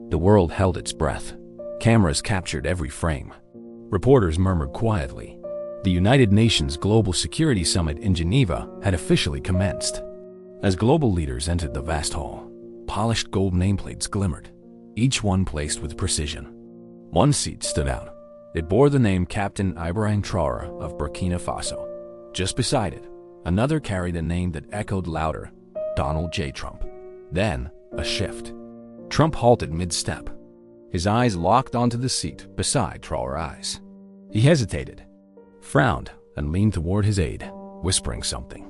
The world held its breath. Cameras captured every frame. Reporters murmured quietly. The United Nations Global Security Summit in Geneva had officially commenced. As global leaders entered the vast hall, polished gold nameplates glimmered, each one placed with precision. One seat stood out. It bore the name Captain Ibrahim Traoré of Burkina Faso. Just beside it, another carried a name that echoed louder, Donald J. Trump. Then, a shift. Trump halted mid-step. His eyes locked onto the seat beside Traoré's. He hesitated, frowned, and leaned toward his aide, whispering something.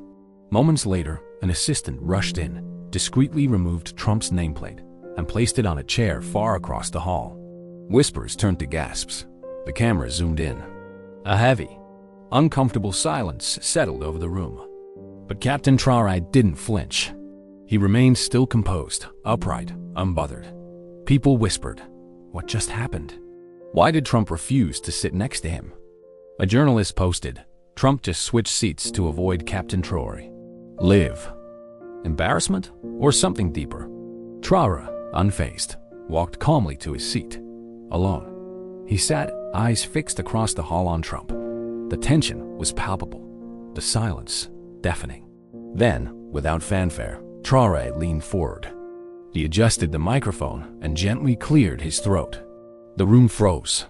Moments later, an assistant rushed in, discreetly removed Trump's nameplate, and placed it on a chair far across the hall. Whispers turned to gasps. The camera zoomed in. A heavy, uncomfortable silence settled over the room. But Captain Traoré didn't flinch. He remained still composed, upright, unbothered. People whispered, "What just happened? Why did Trump refuse to sit next to him?" A journalist posted, "Trump just switched seats to avoid Captain Traoré." Live. Embarrassment or something deeper? Traoré, unfazed, walked calmly to his seat. Alone. He sat, eyes fixed across the hall on Trump. The tension was palpable, the silence deafening. Then, without fanfare, Traoré leaned forward. He adjusted the microphone and gently cleared his throat. The room froze.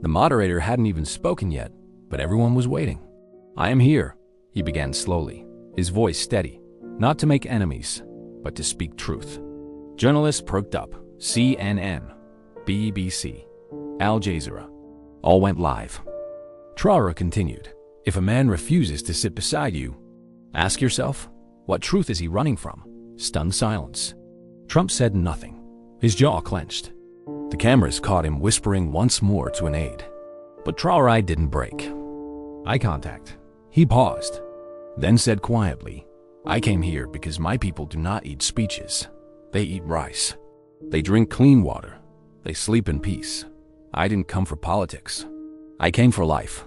The moderator hadn't even spoken yet, but everyone was waiting. "I am here," he began slowly, his voice steady, not to make enemies, but to speak truth. Journalists perked up. CNN, BBC, Al Jazeera, all went live. Traoré continued, "If a man refuses to sit beside you, ask yourself, what truth is he running from?" Stunned silence. Trump said nothing. His jaw clenched. The cameras caught him whispering once more to an aide. But Traoré didn't break. Eye contact. He paused, then said quietly, "I came here because my people do not eat speeches. They eat rice. They drink clean water. They sleep in peace. I didn't come for politics. I came for life."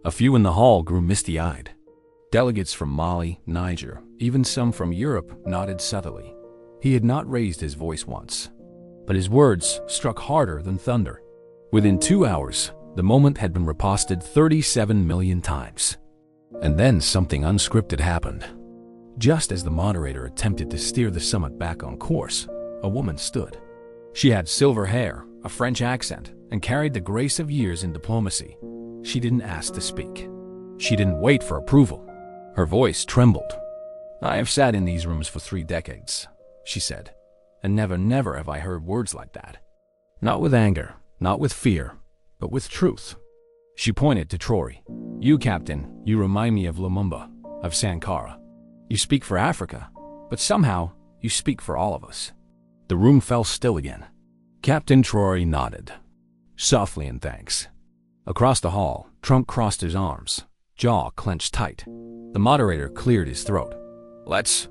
A few in the hall grew misty-eyed. Delegates from Mali, Niger, even some from Europe nodded subtly. He had not raised his voice once, but his words struck harder than thunder. Within 2 hours, the moment had been reposted 37 million times. And then something unscripted happened. Just as the moderator attempted to steer the summit back on course, a woman stood. She had silver hair, a French accent, and carried the grace of years in diplomacy. She didn't ask to speak. She didn't wait for approval. Her voice trembled. "I have sat in these rooms for 3 decades, she said, "and never have I heard words like that. Not with anger, not with fear, but with truth." She pointed to Traoré. "You, Captain, you remind me of Lumumba, of Sankara. You speak for Africa, but somehow you speak for all of us." The room fell still again. Captain Traoré nodded, softly in thanks. Across the hall, Trump crossed his arms, jaw clenched tight. The moderator cleared his throat. Let's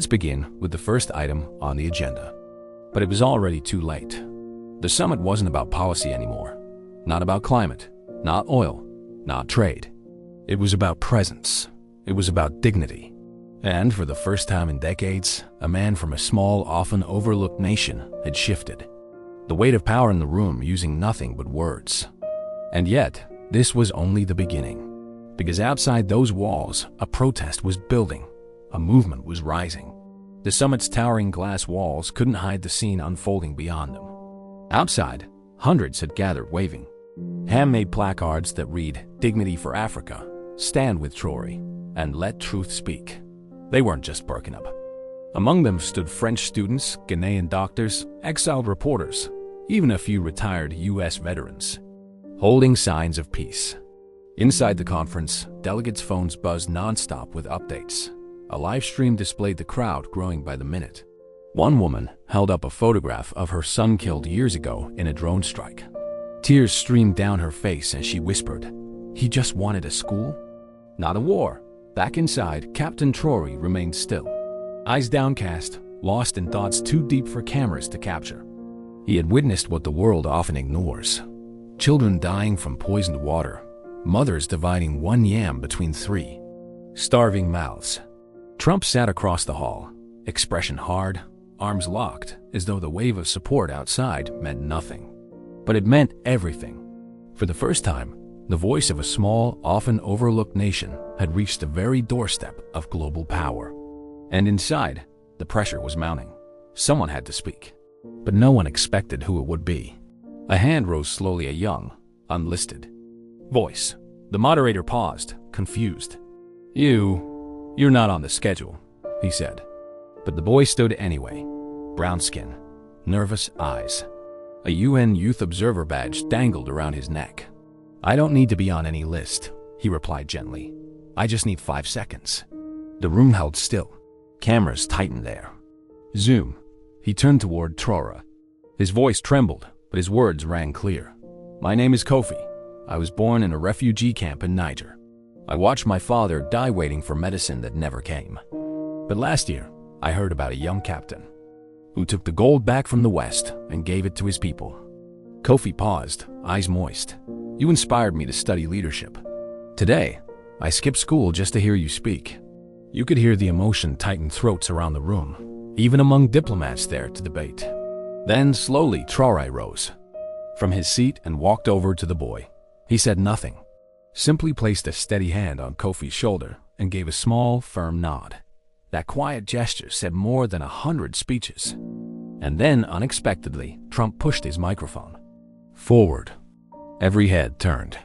begin with the first item on the agenda." But it was already too late. The summit wasn't about policy anymore. Not about climate, not oil, not trade. It was about presence. It was about dignity. And for the first time in decades, a man from a small, often overlooked nation had shifted. The weight of power in the room using nothing but words. And yet, this was only the beginning. Because outside those walls, a protest was building. A movement was rising. The summit's towering glass walls couldn't hide the scene unfolding beyond them. Outside, hundreds had gathered waving. Handmade placards that read, "Dignity for Africa," "Stand with Traoré," and "Let Truth Speak." They weren't just Burkina. Among them stood French students, Ghanaian doctors, exiled reporters, even a few retired U.S. veterans, holding signs of peace. Inside the conference, delegates' phones buzzed nonstop with updates. A live stream displayed the crowd growing by the minute. One woman held up a photograph of her son killed years ago in a drone strike. Tears streamed down her face as she whispered, "He just wanted a school, not a war." Back inside, Captain Traoré remained still, eyes downcast, lost in thoughts too deep for cameras to capture. He had witnessed what the world often ignores. Children dying from poisoned water, mothers dividing one yam between 3, starving mouths. Trump sat across the hall, expression hard, arms locked, as though the wave of support outside meant nothing. But it meant everything. For the first time, the voice of a small, often overlooked nation had reached the very doorstep of global power. And inside, the pressure was mounting. Someone had to speak. But no one expected who it would be. A hand rose slowly, a young, unlisted voice. The moderator paused, confused. You're not on the schedule, he said. But the boy stood anyway. Brown skin, nervous eyes. A UN Youth Observer badge dangled around his neck. I don't need to be on any list, he replied gently. I just need 5 seconds. The room held still. Cameras tightened there. Zoom. He turned toward Traore. His voice trembled, but his words rang clear. My name is Kofi. I was born in a refugee camp in Niger. I watched my father die waiting for medicine that never came. But last year, I heard about a young captain who took the gold back from the West and gave it to his people. Kofi paused, eyes moist. You inspired me to study leadership. Today, I skipped school just to hear you speak. You could hear the emotion tighten throats around the room, even among diplomats there to debate. Then, slowly, Traore rose from his seat and walked over to the boy. He said nothing, simply placed a steady hand on Kofi's shoulder and gave a small, firm nod. That quiet gesture said more than 100 speeches. And then, unexpectedly, Trump pushed his microphone forward. Every head turned.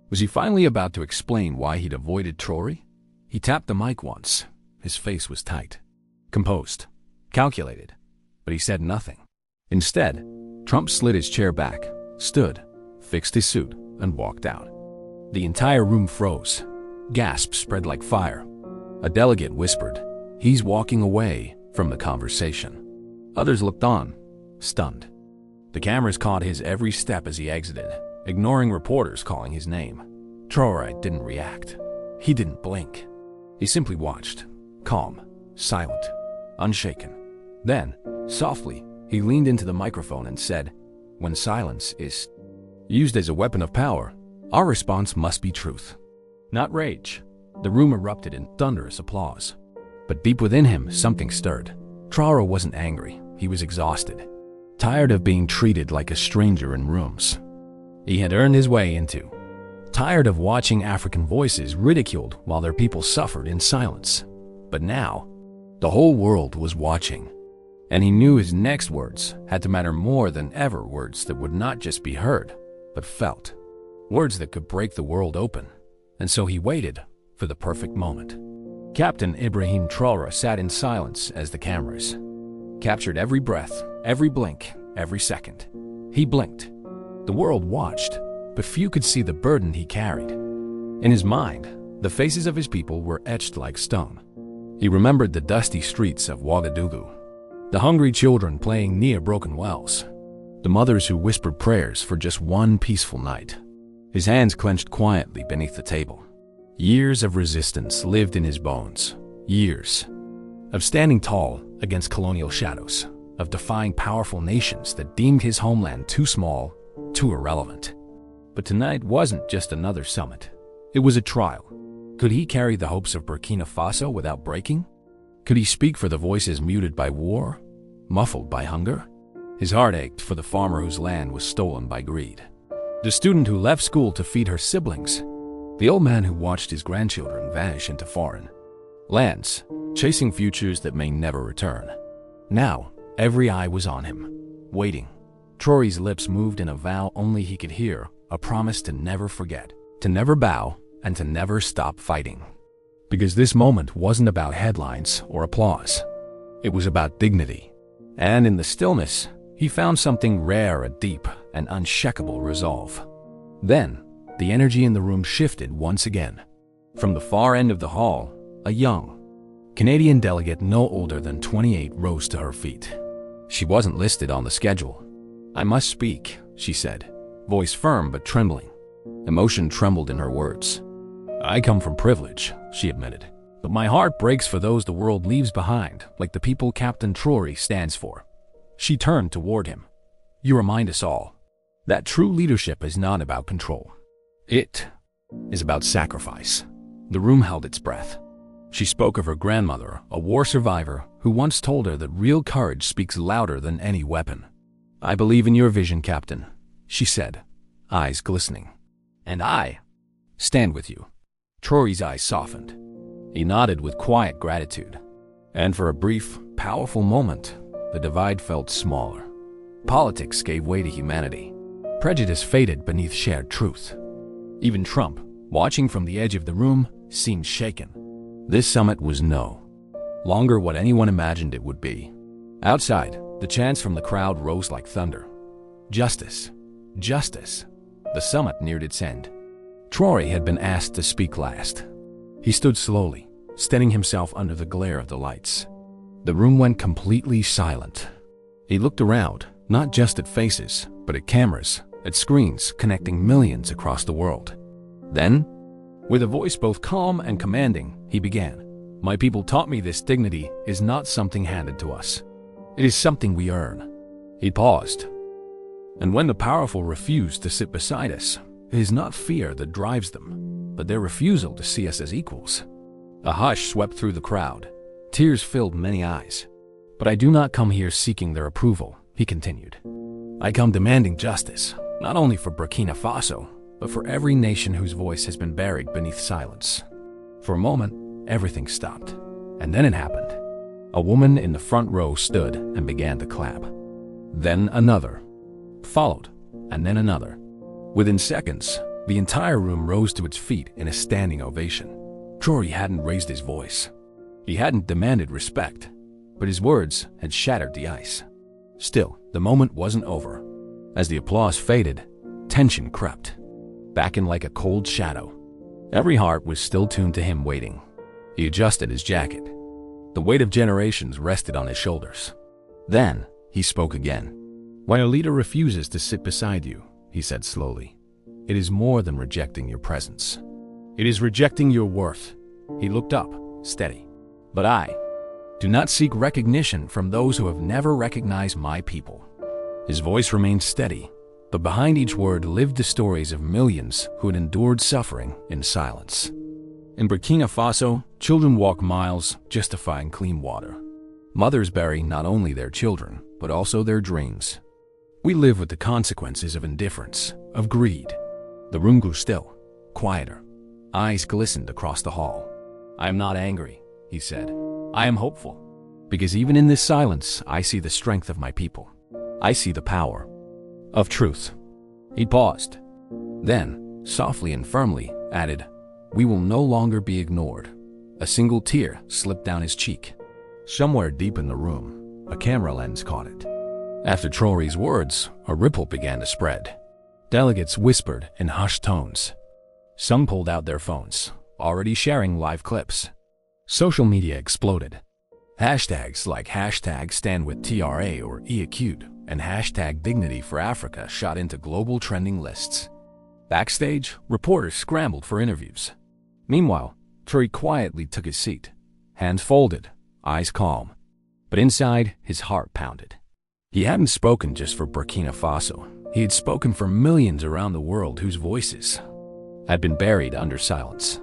Was he finally about to explain why he'd avoided Traore? He tapped the mic once. His face was tight, composed, calculated, but he said nothing. Instead, Trump slid his chair back, stood, fixed his suit, and walked out. The entire room froze. Gasps spread like fire. A delegate whispered, "He's walking away," from the conversation. Others looked on, stunned. The cameras caught his every step as he exited, ignoring reporters calling his name. Traore didn't react. He didn't blink. He simply watched, calm, silent, unshaken. Then, softly, he leaned into the microphone and said, "When silence is used as a weapon of power, our response must be truth, not rage." The room erupted in thunderous applause. But deep within him, something stirred. Traore wasn't angry. He was exhausted, tired of being treated like a stranger in rooms he had earned his way into, tired of watching African voices ridiculed while their people suffered in silence. But now, the whole world was watching, and he knew his next words had to matter more than ever, words that would not just be heard, but felt, words that could break the world open. And so he waited for the perfect moment. Captain Ibrahim Traoré sat in silence as the cameras captured every breath, every blink, every second. He blinked. The world watched, but few could see the burden he carried. In his mind, the faces of his people were etched like stone. He remembered the dusty streets of Ouagadougou, the hungry children playing near broken wells, the mothers who whispered prayers for just one peaceful night. His hands clenched quietly beneath the table. Years of resistance lived in his bones. Years of standing tall against colonial shadows, of defying powerful nations that deemed his homeland too small, too irrelevant. But tonight wasn't just another summit. It was a trial. Could he carry the hopes of Burkina Faso without breaking? Could he speak for the voices muted by war, muffled by hunger? His heart ached for the farmer whose land was stolen by greed, the student who left school to feed her siblings, the old man who watched his grandchildren vanish into foreign lands, chasing futures that may never return. Now, every eye was on him, waiting. Traoré's lips moved in a vow only he could hear, a promise to never forget, to never bow, and to never stop fighting. Because this moment wasn't about headlines or applause. It was about dignity. And in the stillness, he found something rare, a deep and unshakable resolve. Then, the energy in the room shifted once again. From the far end of the hall, a young Canadian delegate no older than 28 rose to her feet. She wasn't listed on the schedule. "I must speak," she said, voice firm but trembling. Emotion trembled in her words. "I come from privilege," she admitted, "but my heart breaks for those the world leaves behind, like the people Captain Traoré stands for." She turned toward him. "You remind us all that true leadership is not about control. It is about sacrifice." The room held its breath. She spoke of her grandmother, a war survivor who once told her that real courage speaks louder than any weapon. "I believe in your vision, Captain," she said, eyes glistening. "And I stand with you." Traore's eyes softened. He nodded with quiet gratitude. And for a brief, powerful moment, the divide felt smaller. Politics gave way to humanity. Prejudice faded beneath shared truth. Even Trump, watching from the edge of the room, seemed shaken. This summit was no longer what anyone imagined it would be. Outside, the chants from the crowd rose like thunder. Justice. Justice. The summit neared its end. Traore had been asked to speak last. He stood slowly, steadying himself under the glare of the lights. The room went completely silent. He looked around, not just at faces, but at cameras, at screens connecting millions across the world. Then, with a voice both calm and commanding, he began. "My people taught me this dignity is not something handed to us. It is something we earn." He paused. "And when the powerful refuse to sit beside us, it is not fear that drives them, but their refusal to see us as equals." A hush swept through the crowd. Tears filled many eyes. "But I do not come here seeking their approval," he continued. "I come demanding justice, not only for Burkina Faso, but for every nation whose voice has been buried beneath silence." For a moment, everything stopped. And then it happened. A woman in the front row stood and began to clap. Then another followed, and then another. Within seconds, the entire room rose to its feet in a standing ovation. Traore hadn't raised his voice. He hadn't demanded respect, but his words had shattered the ice. Still, the moment wasn't over. As the applause faded, tension crept back in like a cold shadow. Every heart was still tuned to him waiting. He adjusted his jacket. The weight of generations rested on his shoulders. Then, he spoke again. "When a leader refuses to sit beside you," he said slowly, "it is more than rejecting your presence. It is rejecting your worth." He looked up, steady. "But I do not seek recognition from those who have never recognized my people." His voice remained steady, but behind each word lived the stories of millions who had endured suffering in silence. In Burkina Faso, children walk miles just to find clean water. Mothers bury not only their children, but also their dreams. We live with the consequences of indifference, of greed. The room grew still, quieter. Eyes glistened across the hall. "I am not angry," he said. "I am hopeful. Because even in this silence, I see the strength of my people. I see the power of truth." He paused. Then, softly and firmly, added, "We will no longer be ignored." A single tear slipped down his cheek. Somewhere deep in the room, a camera lens caught it. After Traore's words, a ripple began to spread. Delegates whispered in hushed tones. Some pulled out their phones, already sharing live clips. Social media exploded. Hashtags like #StandWithTRA or #eAcute and #Dignity for Africa shot into global trending lists. Backstage, reporters scrambled for interviews. Meanwhile, Traore quietly took his seat, hands folded, eyes calm. But inside, his heart pounded. He hadn't spoken just for Burkina Faso. He had spoken for millions around the world whose voices had been buried under silence.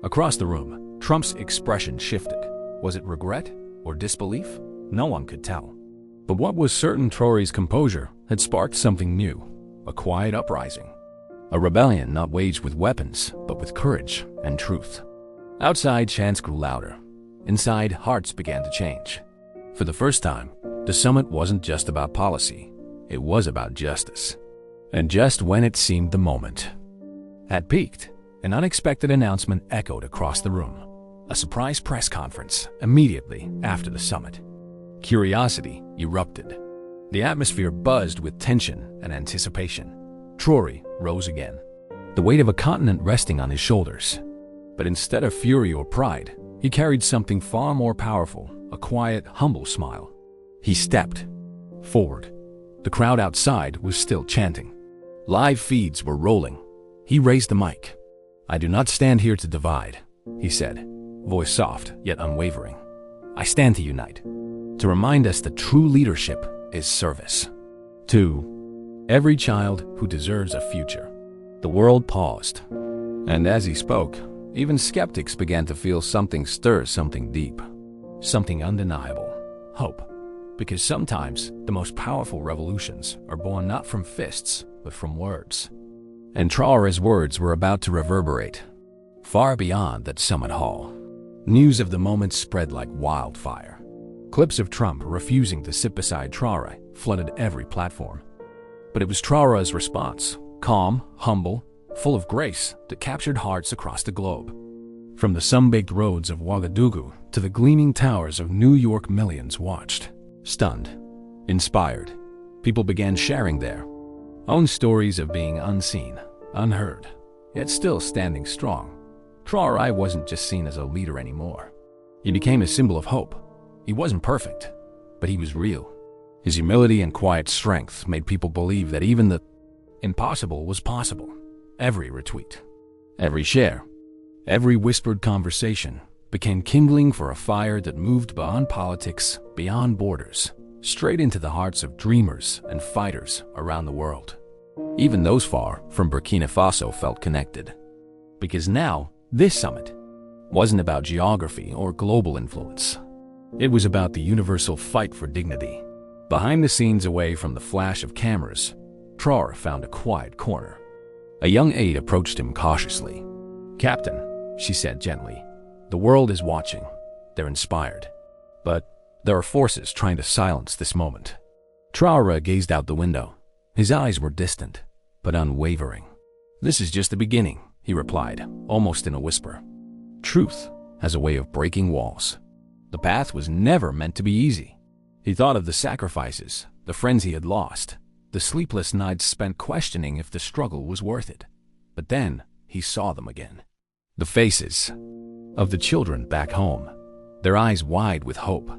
Across the room, Trump's expression shifted. Was it regret or disbelief? No one could tell. But what was certain, Traore's composure had sparked something new, a quiet uprising. A rebellion not waged with weapons, but with courage and truth. Outside, chants grew louder. Inside, hearts began to change. For the first time, the summit wasn't just about policy. It was about justice. And just when it seemed the moment had peaked, an unexpected announcement echoed across the room. A surprise press conference immediately after the summit. Curiosity erupted. The atmosphere buzzed with tension and anticipation. Traore rose again, the weight of a continent resting on his shoulders. But instead of fury or pride, he carried something far more powerful, a quiet, humble smile. He stepped forward. The crowd outside was still chanting. Live feeds were rolling. He raised the mic. "I do not stand here to divide," he said, voice soft yet unwavering. "I stand to unite, to remind us that true leadership is service. To every child who deserves a future." The world paused. And as he spoke, even skeptics began to feel something stir, something deep, something undeniable. hope. Because sometimes the most powerful revolutions are born not from fists, but from words. And Traore's words were about to reverberate far beyond that summit hall. News of the moment spread like wildfire. Clips of Trump refusing to sit beside Traore flooded every platform. But it was Traore's response, calm, humble, full of grace, that captured hearts across the globe. From the sun-baked roads of Ouagadougou to the gleaming towers of New York, millions watched. Stunned, inspired, people began sharing their own stories of being unseen, unheard, yet still standing strong. Traore wasn't just seen as a leader anymore. He became a symbol of hope. He wasn't perfect, but he was real. His humility and quiet strength made people believe that even the impossible was possible. Every retweet, every share, every whispered conversation became kindling for a fire that moved beyond politics, beyond borders, straight into the hearts of dreamers and fighters around the world. Even those far from Burkina Faso felt connected. Because now, this summit wasn't about geography or global influence. It was about the universal fight for dignity. Behind the scenes, away from the flash of cameras, Traore found a quiet corner. A young aide approached him cautiously. "Captain," she said gently, "the world is watching. They're inspired. But there are forces trying to silence this moment." Traore gazed out the window. His eyes were distant, but unwavering. "This is just the beginning," he replied, almost in a whisper. Truth has a way of breaking walls. The path was never meant to be easy. He thought of the sacrifices, the friends he had lost, the sleepless nights spent questioning if the struggle was worth it. But then he saw them again. The faces of the children back home, their eyes wide with hope,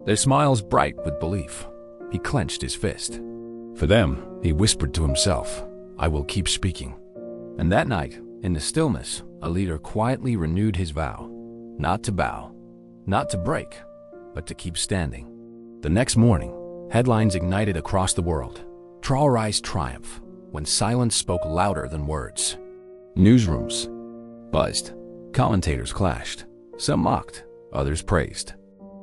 their smiles bright with belief. He clenched his fist. For them, he whispered to himself, "I will keep speaking." And that night, in the stillness, a leader quietly renewed his vow, not to bow, not to break, but to keep standing. The next morning, headlines ignited across the world. Traore's triumph, when silence spoke louder than words. Newsrooms buzzed. Commentators clashed. Some mocked, others praised.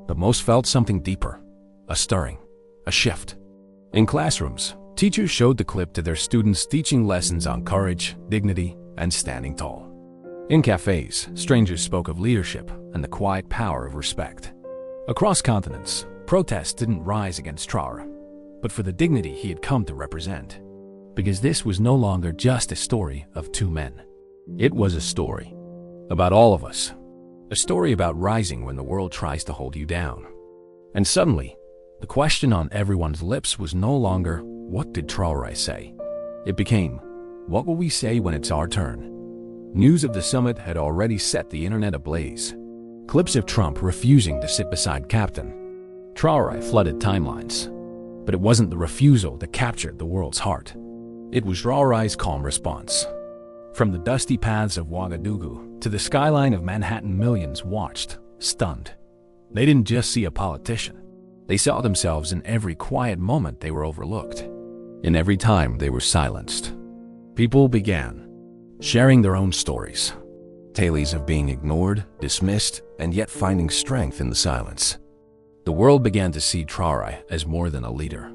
But most felt something deeper, a stirring, a shift. In classrooms, teachers showed the clip to their students, teaching lessons on courage, dignity, and standing tall. In cafes, strangers spoke of leadership and the quiet power of respect. Across continents, protests didn't rise against Traore, but for the dignity he had come to represent. Because this was no longer just a story of two men. It was a story about all of us. A story about rising when the world tries to hold you down. And suddenly, the question on everyone's lips was no longer, "What did Traore say?" It became, "What will we say when it's our turn?" News of the summit had already set the internet ablaze. Clips of Trump refusing to sit beside Captain Traore flooded timelines. But it wasn't the refusal that captured the world's heart. It was Traore's calm response. From the dusty paths of Ouagadougou to the skyline of Manhattan, millions watched, stunned. They didn't just see a politician. They saw themselves in every quiet moment they were overlooked, in every time they were silenced. People began sharing their own stories, tales of being ignored, dismissed, and yet finding strength in the silence. The world began to see Traore as more than a leader.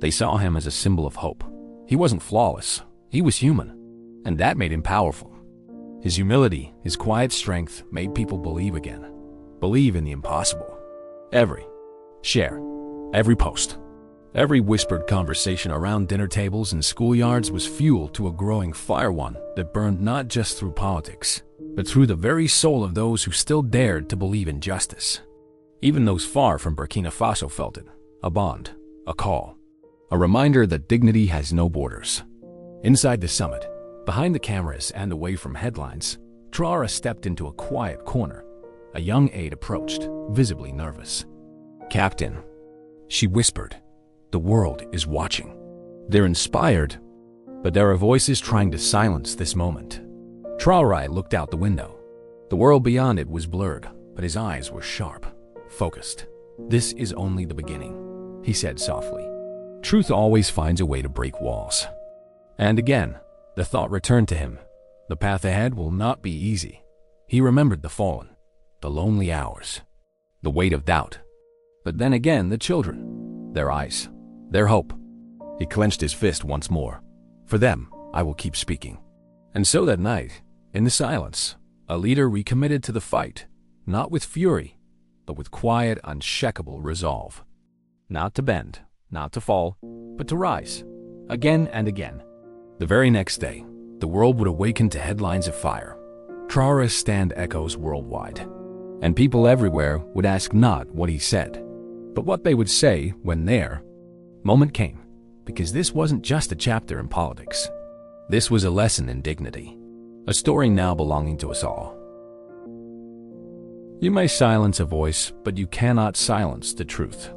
They saw him as a symbol of hope. He wasn't flawless, he was human, and that made him powerful. His humility, his quiet strength made people believe again, believe in the impossible. Every share, every post, every whispered conversation around dinner tables and schoolyards was fuel to a growing fire, one that burned not just through politics, but through the very soul of those who still dared to believe in justice. Even those far from Burkina Faso felt it, a bond, a call, a reminder that dignity has no borders. Inside the summit, behind the cameras and away from headlines, Traore stepped into a quiet corner. A young aide approached, visibly nervous. "Captain," she whispered, "the world is watching. They're inspired, but there are voices trying to silence this moment." Traore looked out the window. The world beyond it was blurred, but his eyes were sharp, focused. "This is only the beginning," he said softly. Truth always finds a way to break walls. And again, the thought returned to him. The path ahead will not be easy. He remembered the fallen, the lonely hours, the weight of doubt. But then again, the children, their eyes, their hope. He clenched his fist once more. For them, I will keep speaking. And so that night, in the silence, a leader recommitted to the fight, not with fury, but with quiet, unshakable resolve. Not to bend, not to fall, but to rise, again and again. The very next day, the world would awaken to headlines of fire. Traore's stand echoes worldwide, and people everywhere would ask not what he said, but what they would say when their moment came, because this wasn't just a chapter in politics. This was a lesson in dignity, a story now belonging to us all. You may silence a voice, but you cannot silence the truth.